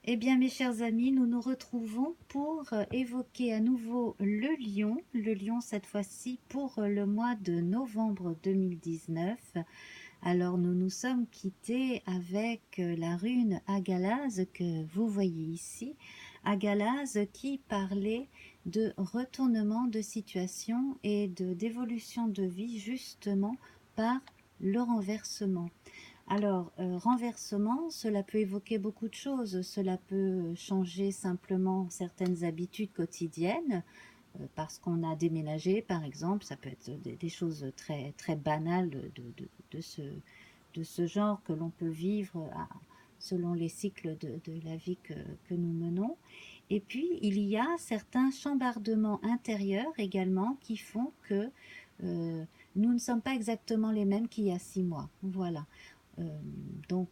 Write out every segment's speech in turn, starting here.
Eh bien, mes chers amis, nous nous retrouvons pour évoquer à nouveau le lion. Le lion, cette fois-ci, pour le mois de novembre 2019. Alors, nous nous sommes quittés avec la rune Agalaz que vous voyez ici. Agalaz qui parlait de retournement de situation et d'évolution de vie, justement, par le renversement. Alors, renversement, cela peut évoquer beaucoup de choses. Cela peut changer simplement certaines habitudes quotidiennes, parce qu'on a déménagé, par exemple. Ça peut être des choses très, très banales de ce, de ce genre que l'on peut vivre selon les cycles de la vie que nous menons. Et puis, il y a certains chambardements intérieurs également qui font que nous ne sommes pas exactement les mêmes qu'il y a 6 mois. Voilà. Euh, donc,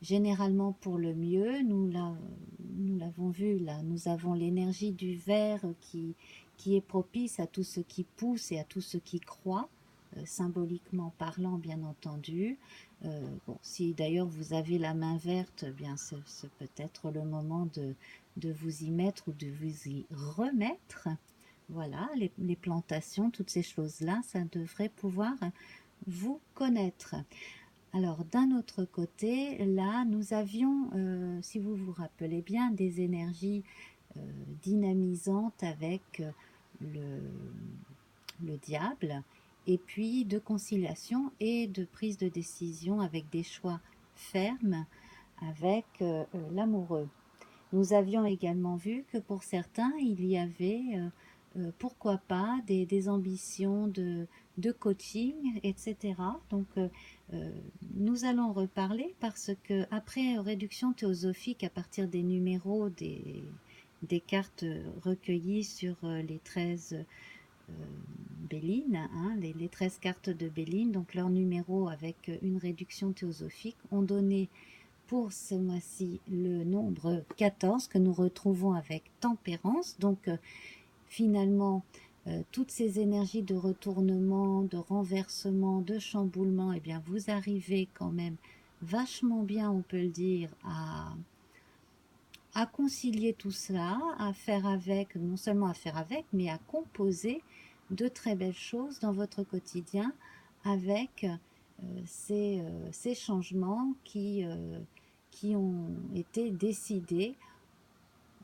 généralement pour le mieux, nous l'avons vu là, nous avons l'énergie du verre qui est propice à tout ce qui pousse et à tout ce qui croît, symboliquement parlant bien entendu. Bon, si d'ailleurs vous avez la main verte, eh bien c'est peut-être le moment de vous y mettre ou de vous y remettre. Voilà, les plantations, toutes ces choses-là, ça devrait pouvoir vous connaître. Alors, d'un autre côté, là, nous avions, si vous vous rappelez bien, des énergies dynamisantes avec le, le diable, et puis de conciliation et de prise de décision avec des choix fermes avec l'amoureux. Nous avions également vu que pour certains, il y avait, pourquoi pas, des ambitions de coaching, etc. Donc, euh, nous allons reparler parce que après réduction théosophique à partir des numéros des cartes recueillies sur les 13 Béline, hein, les 13 cartes de Béline, donc leurs numéros avec une réduction théosophique, ont donné pour ce mois-ci le nombre 14 que nous retrouvons avec tempérance. Donc finalement, toutes ces énergies de retournement, de renversement, de chamboulement, eh bien vous arrivez quand même vachement bien, on peut le dire, à concilier tout cela, à faire avec, non seulement à faire avec, mais à composer de très belles choses dans votre quotidien avec ces changements qui ont été décidés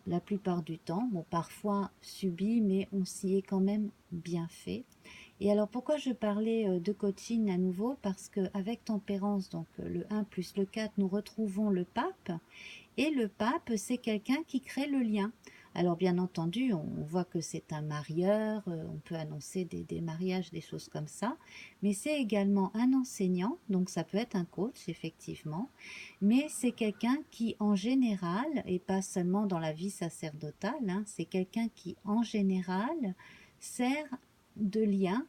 la plupart du temps, bon, parfois subis, mais on s'y est quand même bien fait. Et alors pourquoi je parlais de coaching à nouveau? Parce qu'avec tempérance, donc le 1 plus le 4, nous retrouvons le pape, et le pape, c'est quelqu'un qui crée le lien. Alors bien entendu, on voit que c'est un marieur, on peut annoncer des mariages, des choses comme ça, mais c'est également un enseignant, donc ça peut être un coach, effectivement, mais c'est quelqu'un qui, en général, et pas seulement dans la vie sacerdotale, hein, c'est quelqu'un qui, en général, sert de lien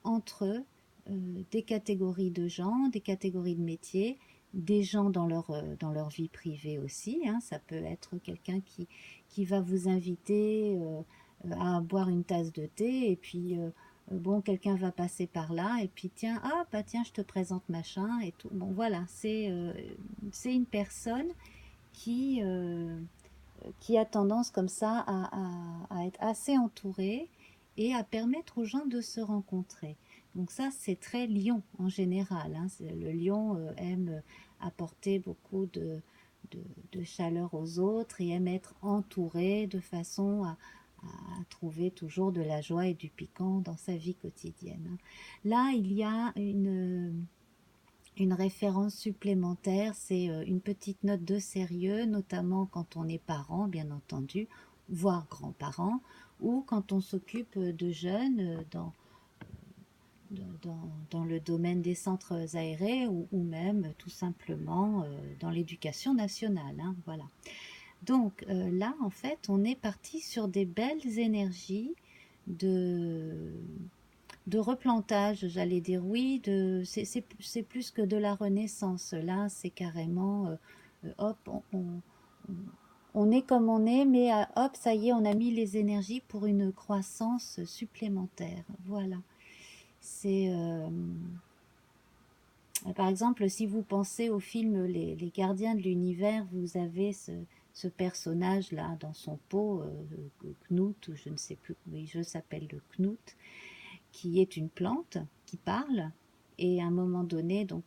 entre des catégories de gens, des catégories de métiers, des gens dans leur vie privée aussi. Hein. Ça peut être quelqu'un qui va vous inviter à boire une tasse de thé et puis bon, quelqu'un va passer par là et puis tiens, ah bah tiens, je te présente machin et tout. Bon voilà, c'est une personne qui, euh, qui a tendance comme ça à être assez entourée et à permettre aux gens de se rencontrer. Donc ça, c'est très lion en général. Hein. Le lion aime apporter beaucoup de, de chaleur aux autres et aime être entouré de façon à trouver toujours de la joie et du piquant dans sa vie quotidienne. Hein. Là, il y a une référence supplémentaire, c'est une petite note de sérieux, notamment quand on est parent, bien entendu, voire grands-parents, ou quand on s'occupe de jeunes dans le domaine des centres aérés ou même tout simplement dans l'éducation nationale. Hein, voilà. Donc là, en fait, on est parti sur des belles énergies de, de replantage, j'allais dire oui, c'est plus que de la renaissance. Là, c'est carrément, hop, on est comme on est, mais hop, ça y est, on a mis les énergies pour une croissance supplémentaire. Voilà. C'est, par exemple, si vous pensez au film Les Gardiens de l'Univers, vous avez ce personnage-là dans son pot, Knut, ou je ne sais plus, oui, je s'appelle le Knut, qui est une plante qui parle. Et à un moment donné, donc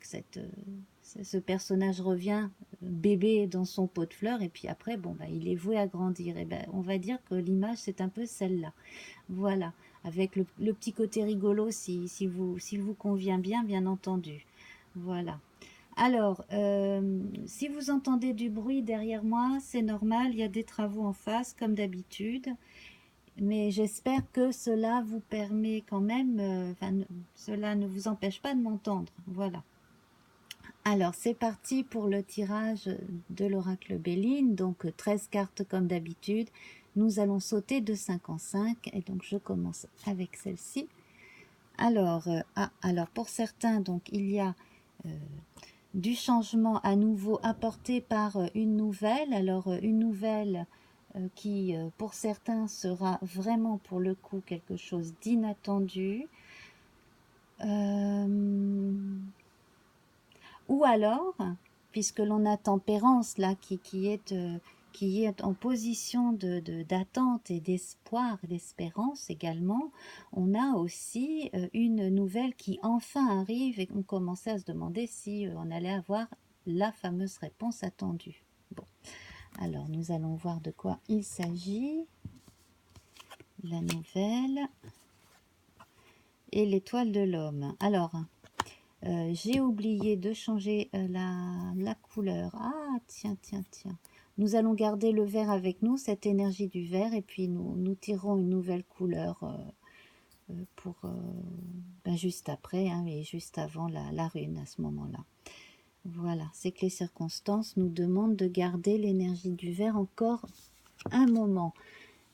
ce personnage revient bébé dans son pot de fleurs, et puis après, bon, bah, il est voué à grandir. Et ben, on va dire que l'image, c'est un peu celle-là. Voilà, avec le petit côté rigolo, s'il vous convient bien, bien entendu. Voilà. Alors, si vous entendez du bruit derrière moi, c'est normal, il y a des travaux en face, comme d'habitude. Mais j'espère que cela vous permet quand même, cela ne vous empêche pas de m'entendre. Voilà. Alors, c'est parti pour le tirage de l'oracle Béline. Donc, 13 cartes comme d'habitude. Nous allons sauter de 5 en 5. Et donc, je commence avec celle-ci. Alors, alors, pour certains, donc, il y a du changement à nouveau apporté par une nouvelle. Alors, une nouvelle qui, pour certains, sera vraiment, pour le coup, quelque chose d'inattendu. Ou alors, puisque l'on a Tempérance là qui est en position d'attente et d'espoir, d'espérance également, on a aussi une nouvelle qui enfin arrive et on commençait à se demander si on allait avoir la fameuse réponse attendue. Bon, alors nous allons voir de quoi il s'agit. La nouvelle et l'étoile de l'homme. Alors, j'ai oublié de changer la couleur. Ah, tiens, tiens, tiens. Nous allons garder le vert avec nous, cette énergie du vert, et puis nous tirerons une nouvelle couleur pour juste après, hein, et juste avant la rune à ce moment-là. Voilà, c'est que les circonstances nous demandent de garder l'énergie du vert encore un moment.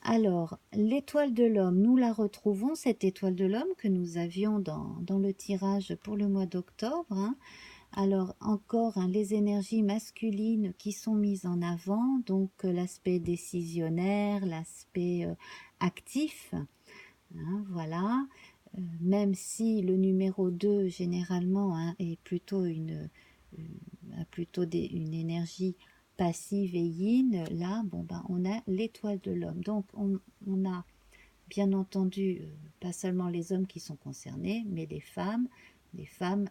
Alors, l'étoile de l'homme, nous la retrouvons, cette étoile de l'homme que nous avions dans le tirage pour le mois d'octobre. Hein. Alors, encore les énergies masculines qui sont mises en avant, donc l'aspect décisionnaire, l'aspect actif, hein, voilà. Même si le numéro 2, généralement, hein, est plutôt a plutôt une énergie passive et yin, là, bon, ben, on a l'étoile de l'homme. Donc, on a bien entendu pas seulement les hommes qui sont concernés, mais les femmes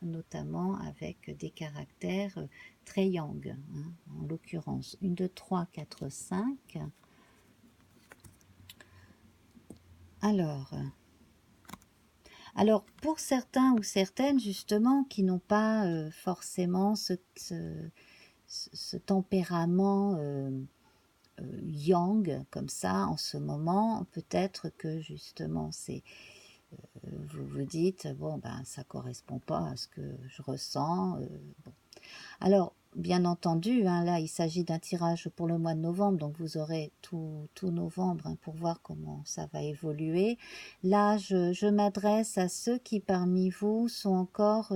notamment avec des caractères très yang, hein, en l'occurrence 1, 2, 3, 4, 5. Alors, pour certains ou certaines, justement, qui n'ont pas forcément ce tempérament yang, comme ça, en ce moment, peut-être que, justement, vous vous dites, bon, ben, ça ne correspond pas à ce que je ressens. Bon. Alors, bien entendu, hein, là, il s'agit d'un tirage pour le mois de novembre, donc vous aurez tout novembre hein, pour voir comment ça va évoluer. Là, je m'adresse à ceux qui, parmi vous, sont encore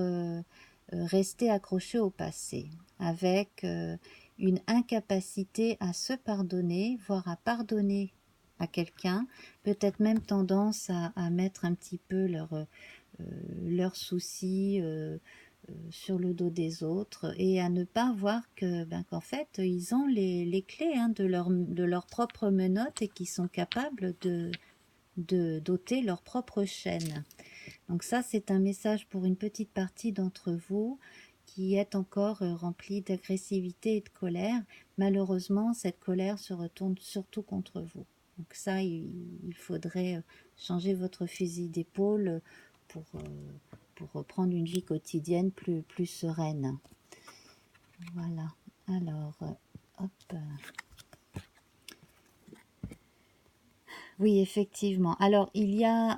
restés accrochés au passé, avec une incapacité à se pardonner, voire à pardonner à quelqu'un, peut-être même tendance à mettre un petit peu leurs soucis sur le dos des autres et à ne pas voir qu'en fait ils ont les clés hein, de leur propre menottes et qui sont capables de doter leur propre chaîne. Donc ça c'est un message pour une petite partie d'entre vous qui est encore remplie d'agressivité et de colère. Malheureusement cette colère se retourne surtout contre vous. Donc ça il faudrait changer votre fusil d'épaule pour reprendre une vie quotidienne plus sereine. Voilà. Alors, hop. Oui, effectivement. Alors, il y a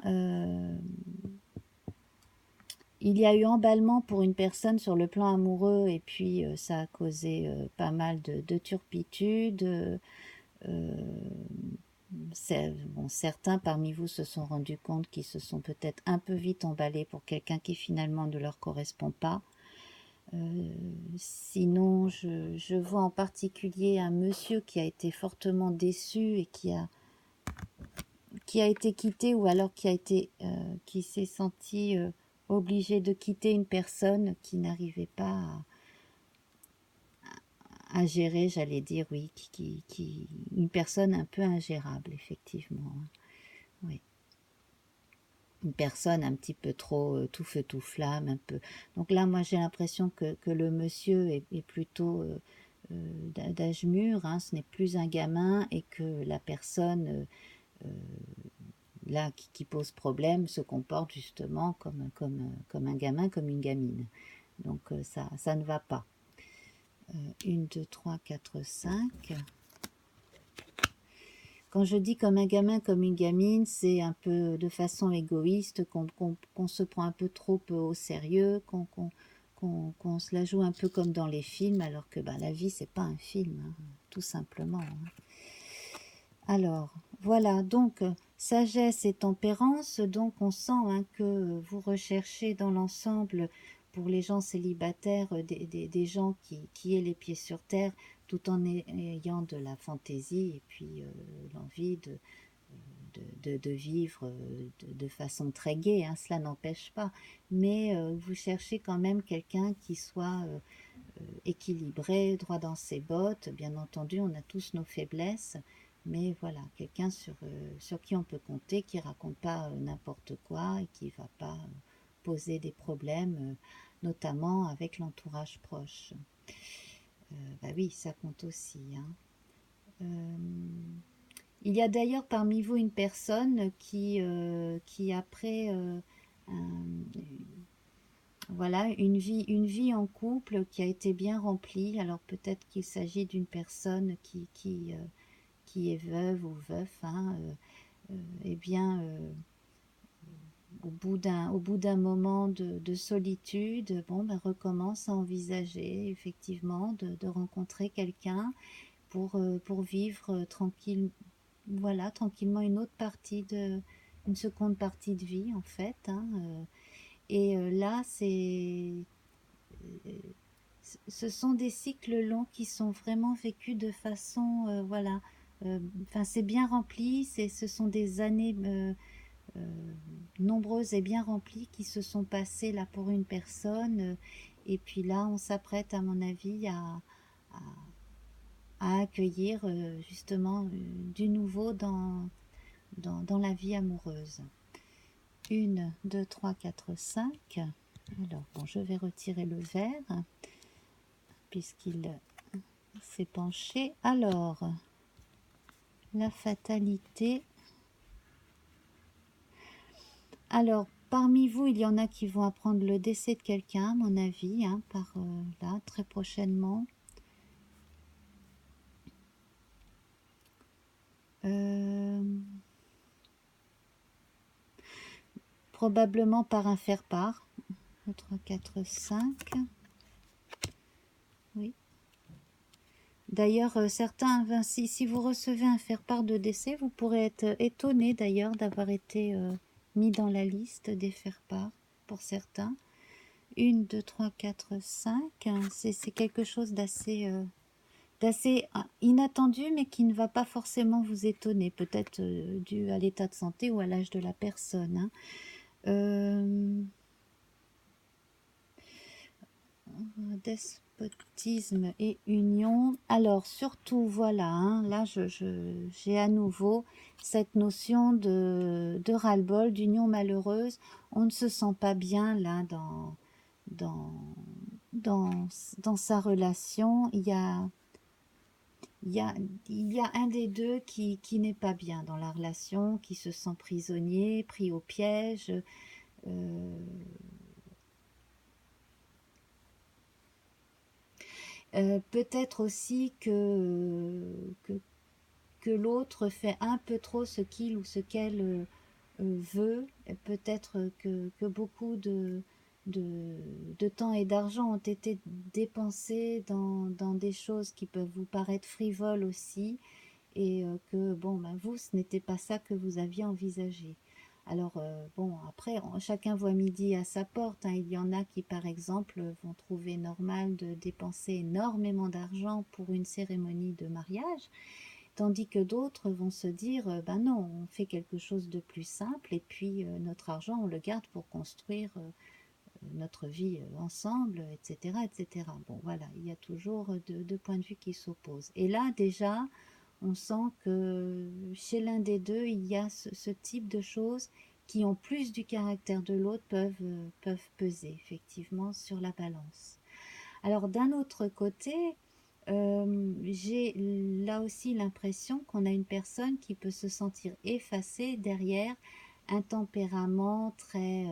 eu emballement pour une personne sur le plan amoureux et puis ça a causé pas mal de turpitude. Bon, certains parmi vous se sont rendus compte qu'ils se sont peut-être un peu vite emballés pour quelqu'un qui finalement ne leur correspond pas. Sinon, je vois en particulier un monsieur qui a été fortement déçu et qui a été quitté ou alors qui s'est senti obligé de quitter une personne qui n'arrivait pas à gérer, j'allais dire, oui, une personne un peu ingérable, effectivement. Hein. Oui. Une personne un petit peu trop tout feu tout flamme, un peu. Donc là, moi, j'ai l'impression que le monsieur est plutôt d'âge mûr, hein, ce n'est plus un gamin, et que la personne là qui pose problème se comporte justement comme un gamin, comme une gamine. Donc ça ne va pas. 1, 2, 3, 4, 5. Quand je dis comme un gamin, comme une gamine, c'est un peu de façon égoïste, qu'on se prend un peu trop au sérieux, qu'on se la joue un peu comme dans les films, alors que bah, la vie, c'est pas un film, hein, tout simplement. Hein. Alors, voilà, donc sagesse et tempérance, donc on sent hein, que vous recherchez dans l'ensemble, pour les gens célibataires, des gens qui aient les pieds sur terre, tout en ayant de la fantaisie et puis l'envie de vivre de façon très gaie, hein, cela n'empêche pas, mais vous cherchez quand même quelqu'un qui soit équilibré, droit dans ses bottes. Bien entendu, on a tous nos faiblesses, mais voilà, quelqu'un sur qui on peut compter, qui raconte pas n'importe quoi et qui va pas poser des problèmes, notamment avec l'entourage proche. Bah oui, ça compte aussi. Hein. Il y a d'ailleurs parmi vous une personne qui après voilà, une vie en couple qui a été bien remplie. Alors peut-être qu'il s'agit d'une personne qui est veuve ou veuf, hein, eh bien, au bout d'un moment de solitude, bon, ben, recommence à envisager effectivement de rencontrer quelqu'un pour vivre tranquille, voilà, tranquillement une seconde partie de vie en fait. Hein, et là, ce sont des cycles longs qui sont vraiment vécus de façon, voilà, enfin c'est bien rempli, ce sont des années nombreuses et bien remplies qui se sont passées là pour une personne, et puis là on s'apprête à mon avis à, à accueillir justement du nouveau dans la vie amoureuse. 1, 2, 3, 4, 5. Alors bon, je vais retirer le verre puisqu'il s'est penché. Alors, la fatalité. Alors, parmi vous, il y en a qui vont apprendre le décès de quelqu'un, à mon avis, hein, par là, très prochainement. Probablement par un faire-part. 2, 3, 4, 5. Oui. D'ailleurs, certains, si vous recevez un faire-part de décès, vous pourrez être étonné d'ailleurs d'avoir été mis dans la liste des faire-part pour certains. 1, 2, 3, 4, 5. C'est quelque chose d'assez inattendu, mais qui ne va pas forcément vous étonner, peut-être dû à l'état de santé ou à l'âge de la personne. Hein. Despotisme et union. Alors, surtout, voilà, hein, là, j'ai à nouveau cette notion de ras-le-bol, d'union malheureuse. On ne se sent pas bien, là, dans, dans sa relation. Il y a un des deux qui n'est pas bien dans la relation, qui se sent prisonnier, pris au piège. Peut-être aussi que l'autre fait un peu trop ce qu'il ou ce qu'elle veut. Peut-être que beaucoup de temps et d'argent ont été dépensés dans des choses qui peuvent vous paraître frivoles aussi, et que bon, ben vous, ce n'était pas ça que vous aviez envisagé. Alors bon, après, chacun voit midi à sa porte. Hein. Il y en a qui, par exemple, vont trouver normal de dépenser énormément d'argent pour une cérémonie de mariage, tandis que d'autres vont se dire, ben non, on fait quelque chose de plus simple, et puis notre argent, on le garde pour construire notre vie ensemble, etc., etc. Bon, voilà, il y a toujours deux points de vue qui s'opposent. Et là, déjà, on sent que chez l'un des deux, il y a ce type de choses qui ont plus du caractère de l'autre peuvent peser effectivement sur la balance. Alors d'un autre côté, j'ai là aussi l'impression qu'on a une personne qui peut se sentir effacée derrière un tempérament très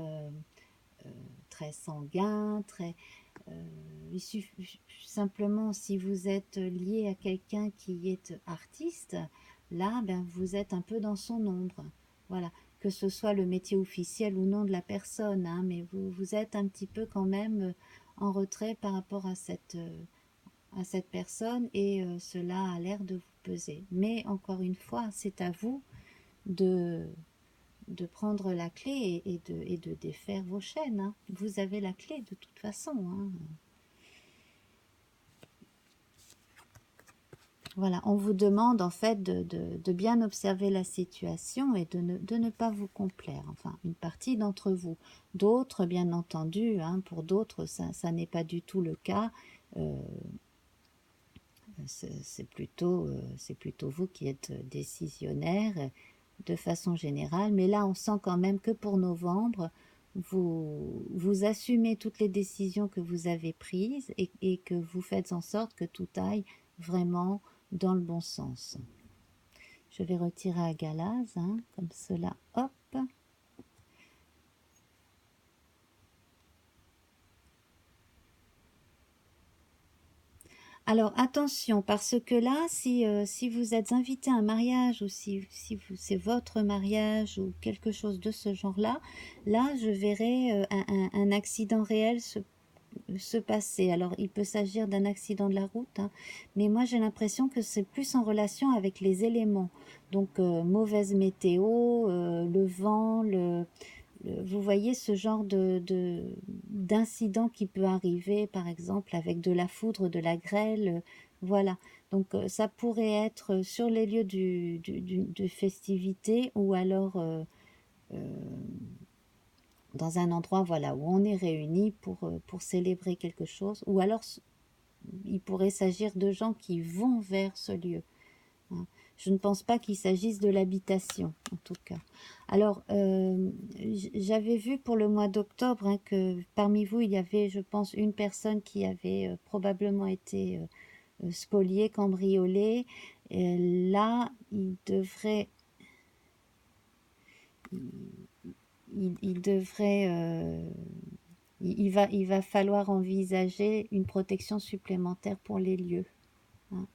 sanguin, il suffit simplement si vous êtes lié à quelqu'un qui est artiste, là, ben, vous êtes un peu dans son ombre. Voilà, que ce soit le métier officiel ou non de la personne, hein, mais vous êtes un petit peu quand même en retrait par rapport à cette personne et cela a l'air de vous peser. Mais encore une fois, c'est à vous de, de prendre la clé et de défaire vos chaînes, hein. Vous avez la clé de toute façon, hein. Voilà, on vous demande en fait de bien observer la situation et de ne pas vous complaire, enfin une partie d'entre vous. D'autres, bien entendu, hein, pour d'autres, ça n'est pas du tout le cas. Euh, c'est plutôt vous qui êtes décisionnaire de façon générale. Mais là, on sent quand même que pour novembre, vous assumez toutes les décisions que vous avez prises et que vous faites en sorte que tout aille vraiment dans le bon sens. Je vais retirer à Galaz, hein, comme cela, hop. Alors attention, parce que là, si vous êtes invité à un mariage ou si c'est votre mariage ou quelque chose de ce genre-là, là, je verrai un accident réel se passer. Alors, il peut s'agir d'un accident de la route, hein, mais moi, j'ai l'impression que c'est plus en relation avec les éléments. Donc, mauvaise météo, le vent, vous voyez ce genre d'incident qui peut arriver, par exemple, avec de la foudre, de la grêle, voilà. Donc, ça pourrait être sur les lieux de festivité ou alors euh, dans un endroit voilà, où on est réunis pour célébrer quelque chose, ou alors il pourrait s'agir de gens qui vont vers ce lieu, hein. Je ne pense pas qu'il s'agisse de l'habitation, en tout cas. Alors, j'avais vu pour le mois d'octobre, hein, que parmi vous, il y avait, je pense, une personne qui avait probablement été spoliée, cambriolée. Et là, il devrait il va falloir envisager une protection supplémentaire pour les lieux, hein.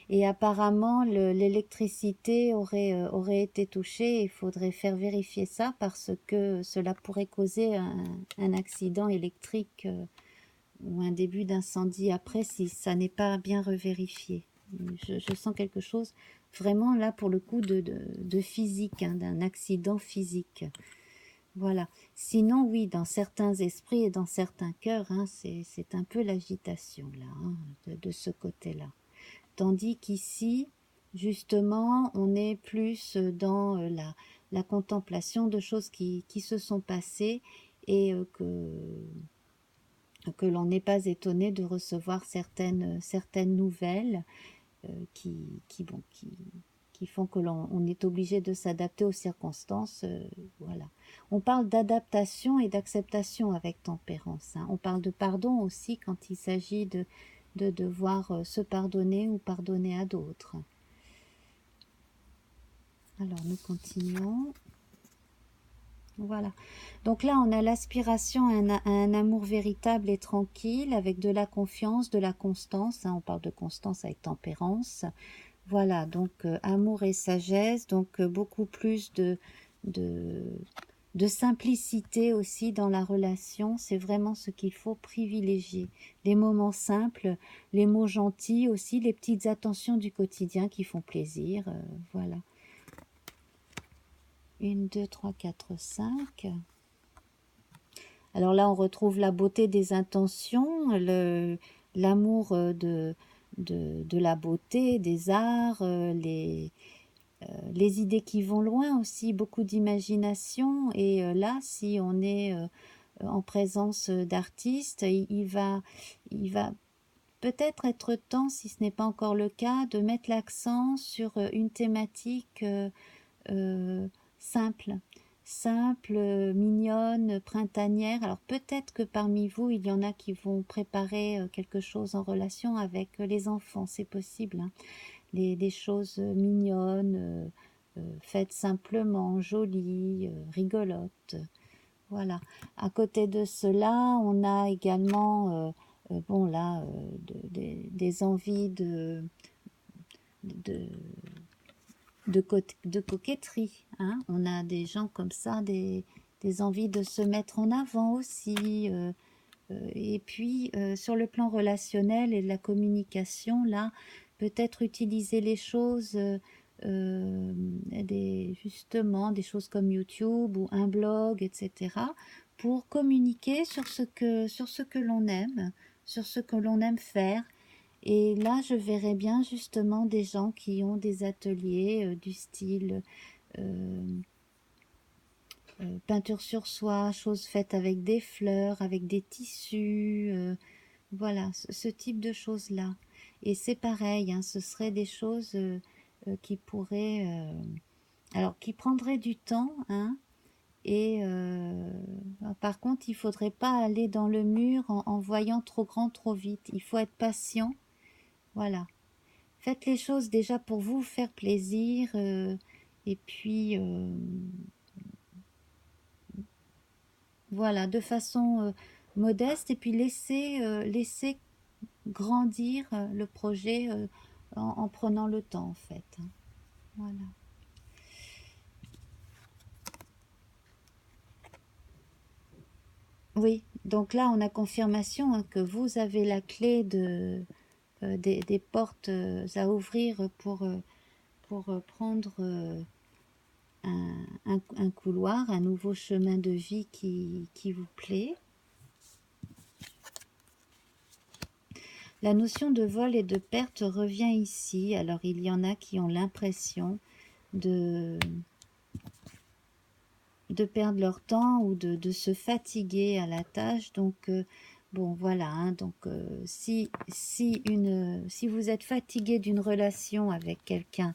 Et apparemment, l'électricité aurait été touchée. Il faudrait faire vérifier ça parce que cela pourrait causer un accident électrique ou un début d'incendie après si ça n'est pas bien revérifié. Je sens quelque chose vraiment là pour le coup de physique, hein, d'un accident physique. Voilà. Sinon, oui, dans certains esprits et dans certains cœurs, hein, c'est un peu l'agitation là, hein, de ce côté-là. Tandis qu'ici, justement, on est plus dans la contemplation de choses qui se sont passées et que l'on n'est pas étonné de recevoir certaines nouvelles bon, qui font que l'on est obligé de s'adapter aux circonstances. Voilà. On parle d'adaptation et d'acceptation avec tempérance, hein. On parle de pardon aussi quand il s'agit de devoir se pardonner ou pardonner à d'autres. Alors nous continuons. Voilà. Donc là, on a l'aspiration à un amour véritable et tranquille, avec de la confiance, de la constance, hein. On parle de constance avec tempérance. Voilà, donc amour et sagesse, donc beaucoup plus de, de simplicité aussi dans la relation. C'est vraiment ce qu'il faut privilégier. Les moments simples, les mots gentils aussi, les petites attentions du quotidien qui font plaisir. Voilà. 1, 2, 3, 4, 5. Alors là, on retrouve la beauté des intentions, l'amour de la beauté, des arts, les idées qui vont loin aussi, beaucoup d'imagination. Et là, si on est en présence d'artistes. Il va peut-être être temps, si ce n'est pas encore le cas, de mettre l'accent sur une thématique euh, simple, mignonne, printanière. Alors peut-être que parmi vous, il y en a qui vont préparer quelque chose en relation avec les enfants, c'est possible, hein. Des choses mignonnes, faites simplement, jolies, rigolotes. Voilà. À côté de cela, on a également, bon là, des envies de, de coquetterie, hein. On a des gens comme ça, des envies de se mettre en avant aussi. Et puis, sur le plan relationnel et de la communication, là, peut-être utiliser les choses, justement, des choses comme YouTube ou un blog, etc., pour communiquer sur ce que l'on aime, sur ce que l'on aime faire. Et là, je verrais bien justement des gens qui ont des ateliers du style euh, peinture sur soie, choses faites avec des fleurs, avec des tissus, voilà, ce type de choses-là. Et c'est pareil, hein, ce seraient des choses qui pourraient, alors qui prendraient du temps, hein, et par contre, il faudrait pas aller dans le mur en voyant trop grand trop vite. Il faut être patient, voilà. Faites les choses déjà pour vous faire plaisir, et puis voilà, de façon modeste, et puis laisser grandir le projet en prenant le temps en fait, hein. Voilà. Oui, donc là on a confirmation, hein, que vous avez la clé des portes à ouvrir pour prendre un couloir, un nouveau chemin de vie qui vous plaît. La notion de vol et de perte revient ici. Alors il y en a qui ont l'impression de, de perdre leur temps ou de se fatiguer à la tâche. Donc bon voilà, hein, donc si vous êtes fatigué d'une relation avec quelqu'un,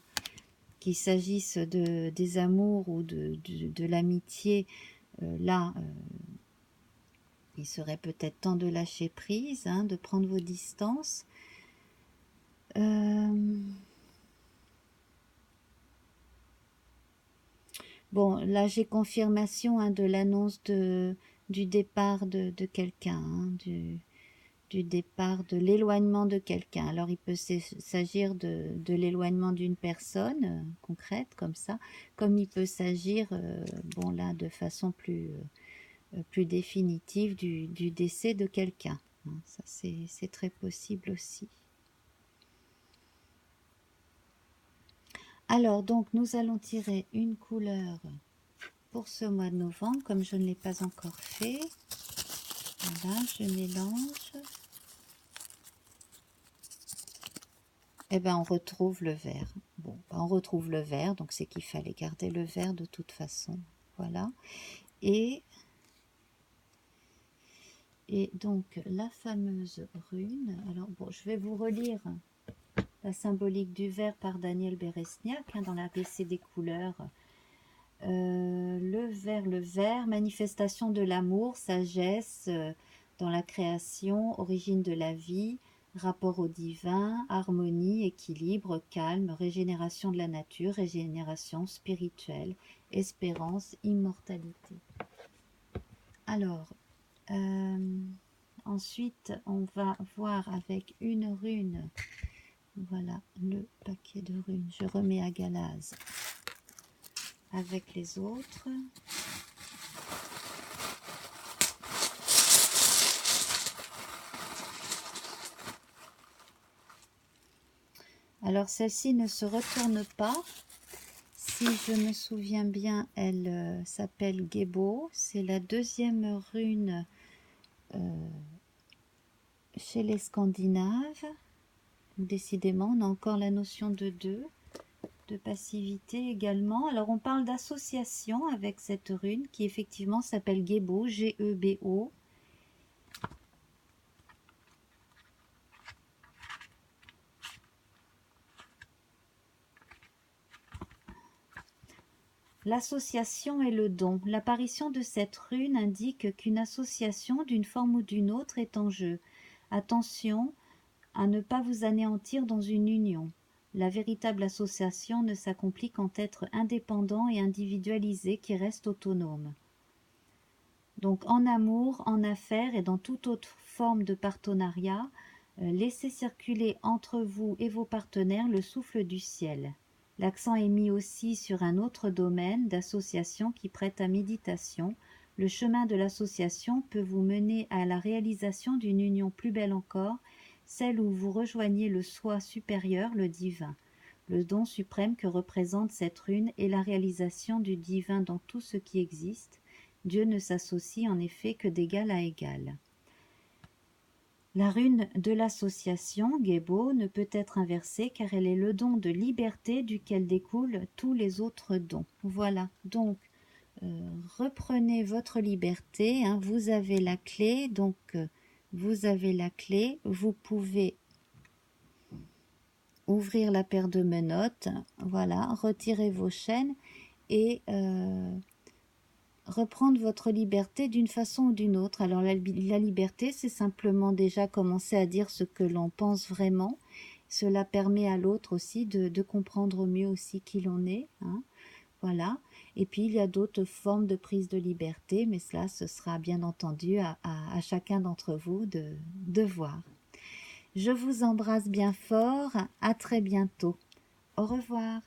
qu'il s'agisse des amours ou de l'amitié, là il serait peut-être temps de lâcher prise, hein, de prendre vos distances. Bon, là j'ai confirmation, hein, de l'annonce du départ de quelqu'un, hein, du départ, de l'éloignement de quelqu'un. Alors il peut s'agir de l'éloignement d'une personne concrète comme ça, comme il peut s'agir, bon là de façon plus définitive, du décès de quelqu'un, hein. Ça c'est très possible aussi. Alors donc nous allons tirer une couleur pour ce mois de novembre, comme je ne l'ai pas encore fait. Voilà, je mélange. Et ben on retrouve le vert. Bon, ben, on retrouve le vert, donc c'est qu'il fallait garder le vert de toute façon. Voilà. Et donc la fameuse rune. Alors bon, je vais vous relire la symbolique du vert par Daniel Beresniak, hein, dans l'ABC des couleurs. Le vert, manifestation de l'amour, sagesse dans la création, origine de la vie, rapport au divin, harmonie, équilibre, calme, régénération de la nature, régénération spirituelle, espérance, immortalité. Alors, ensuite, on va voir avec une rune, voilà le paquet de runes, je remets à Galaz avec les autres. Alors celle-ci ne se retourne pas. Si je me souviens bien, elle s'appelle Gebo. C'est la deuxième rune chez les Scandinaves. Décidément, on a encore la notion de deux. de passivité également. Alors on parle d'association avec cette rune qui effectivement s'appelle Gebo, G-E-B-O. L'association et le don. L'apparition de cette rune indique qu'une association d'une forme ou d'une autre est en jeu. Attention à ne pas vous anéantir dans une union. La véritable association ne s'accomplit qu'en être indépendant et individualisé qui reste autonome. Donc en amour, en affaires et dans toute autre forme de partenariat, laissez circuler entre vous et vos partenaires le souffle du ciel. L'accent est mis aussi sur un autre domaine d'association qui prête à méditation. Le chemin de l'association peut vous mener à la réalisation d'une union plus belle encore, celle où vous rejoignez le soi supérieur, le divin. Le don suprême que représente cette rune est la réalisation du divin dans tout ce qui existe. Dieu ne s'associe en effet que d'égal à égal. La rune de l'association, Gebo, ne peut être inversée car elle est le don de liberté duquel découlent tous les autres dons. Voilà, donc reprenez votre liberté, hein, vous avez la clé, donc vous avez la clé, vous pouvez ouvrir la paire de menottes, voilà, retirer vos chaînes et reprendre votre liberté d'une façon ou d'une autre. Alors la liberté, c'est simplement déjà commencer à dire ce que l'on pense vraiment. Cela permet à l'autre aussi de comprendre mieux aussi qui l'on est. Hein. Voilà. Et puis il y a d'autres formes de prise de liberté, mais cela, ce sera bien entendu à chacun d'entre vous de voir. Je vous embrasse bien fort. À très bientôt. Au revoir.